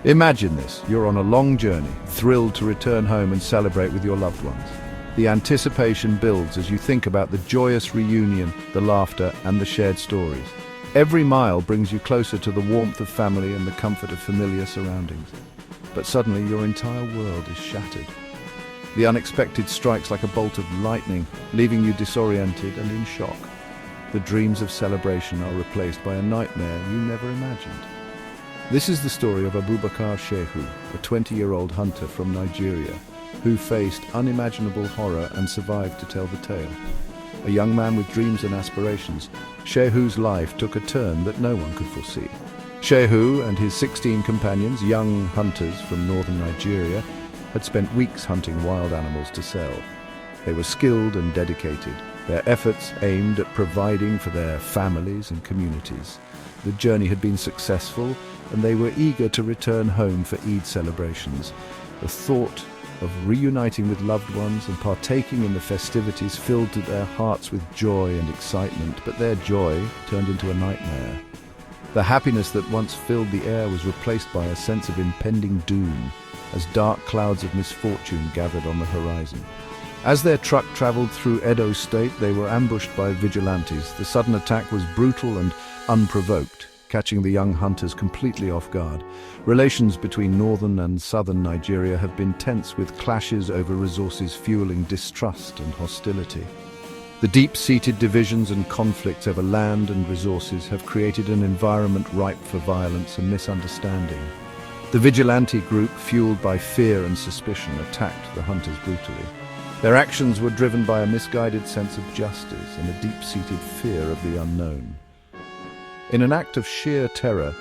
Imagine this, you're on a long journey, thrilled to return home and celebrate with your loved ones. The anticipation builds as you think about the joyous reunion, the laughter, and the shared stories. Every mile brings you closer to the warmth of family and the comfort of familiar surroundings. But suddenly your entire world is shattered. The unexpected strikes like a bolt of lightning, leaving you disoriented and in shock. The dreams of celebration are replaced by a nightmare you never imagined. This is the story of Abubakar Shehu, a 20-year-old hunter from Nigeria, who faced unimaginable horror and survived to tell the tale. A young man with dreams and aspirations, Shehu's life took a turn that no one could foresee. Shehu and his 16 companions, young hunters from northern Nigeria, had spent weeks hunting wild animals to sell. They were skilled and dedicated, their efforts aimed at providing for their families and communities. The journey had been successful, and they were eager to return home for Eid celebrations. The thought of reuniting with loved ones and partaking in the festivities filled their hearts with joy and excitement, but their joy turned into a nightmare. The happiness that once filled the air was replaced by a sense of impending doom, as dark clouds of misfortune gathered on the horizon. As their truck traveled through Edo State, they were ambushed by vigilantes. The sudden attack was brutal and unprovoked, catching the young hunters completely off guard. Relations between northern and southern Nigeria have been tense, with clashes over resources fueling distrust and hostility. The deep-seated divisions and conflicts over land and resources have created an environment ripe for violence and misunderstanding. The vigilante group, fueled by fear and suspicion, attacked the hunters brutally. Their actions were driven by a misguided sense of justice and a deep-seated fear of the unknown. In an act of sheer terror,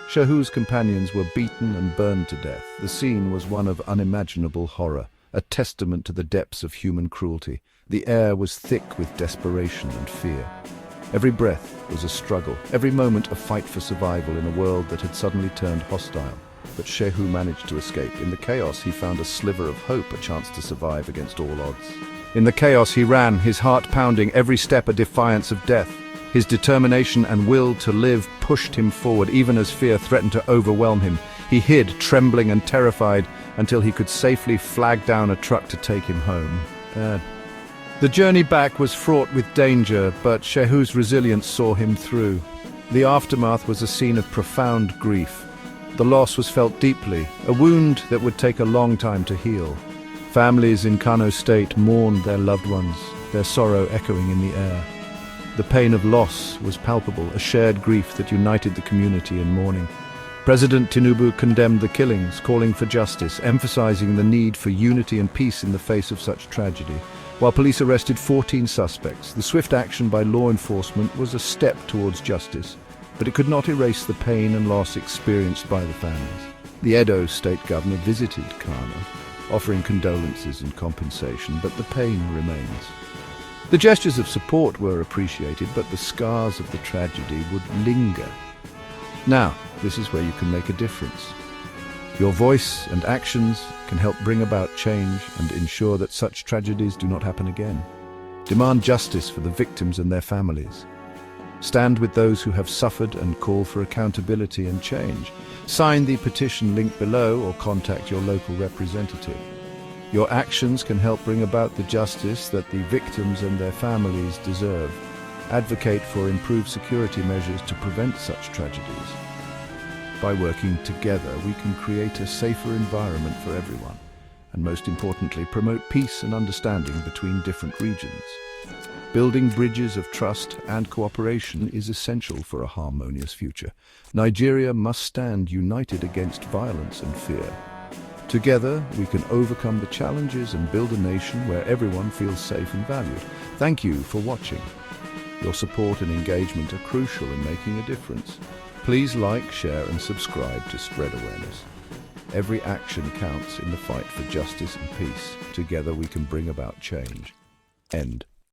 Shehu's companions were beaten and burned to death. The scene was one of unimaginable horror, a testament to the depths of human cruelty. The air was thick with desperation and fear. Every breath was a struggle, every moment a fight for survival in a world that had suddenly turned hostile. But Shehu managed to escape. In the chaos, he found a sliver of hope, a chance to survive against all odds. In the chaos, he ran, his heart pounding, every step a defiance of death. His determination and will to live pushed him forward, even as fear threatened to overwhelm him. He hid, trembling and terrified, until he could safely flag down a truck to take him home. The journey back was fraught with danger, but Shehu's resilience saw him through. The aftermath was a scene of profound grief. The loss was felt deeply, a wound that would take a long time to heal. Families in Kano State mourned their loved ones, their sorrow echoing in the air. The pain of loss was palpable, a shared grief that united the community in mourning. President Tinubu condemned the killings, calling for justice, emphasizing the need for unity and peace in the face of such tragedy. While police arrested 14 suspects, the swift action by law enforcement was a step towards justice, but it could not erase the pain and loss experienced by the families. The Edo state governor visited Kano, offering condolences and compensation, but the pain remains. The gestures of support were appreciated, but the scars of the tragedy would linger. Now, this is where you can make a difference. Your voice and actions can help bring about change and ensure that such tragedies do not happen again. Demand justice for the victims and their families. Stand with those who have suffered and call for accountability and change. Sign the petition link below or contact your local representative. Your actions can help bring about the justice that the victims and their families deserve. Advocate for improved security measures to prevent such tragedies. By working together, we can create a safer environment for everyone, and most importantly, promote peace and understanding between different regions. Building bridges of trust and cooperation is essential for a harmonious future. Nigeria must stand united against violence and fear. Together, we can overcome the challenges and build a nation where everyone feels safe and valued. Thank you for watching. Your support and engagement are crucial in making a difference. Please like, share, and subscribe to spread awareness. Every action counts in the fight for justice and peace. Together we can bring about change. End.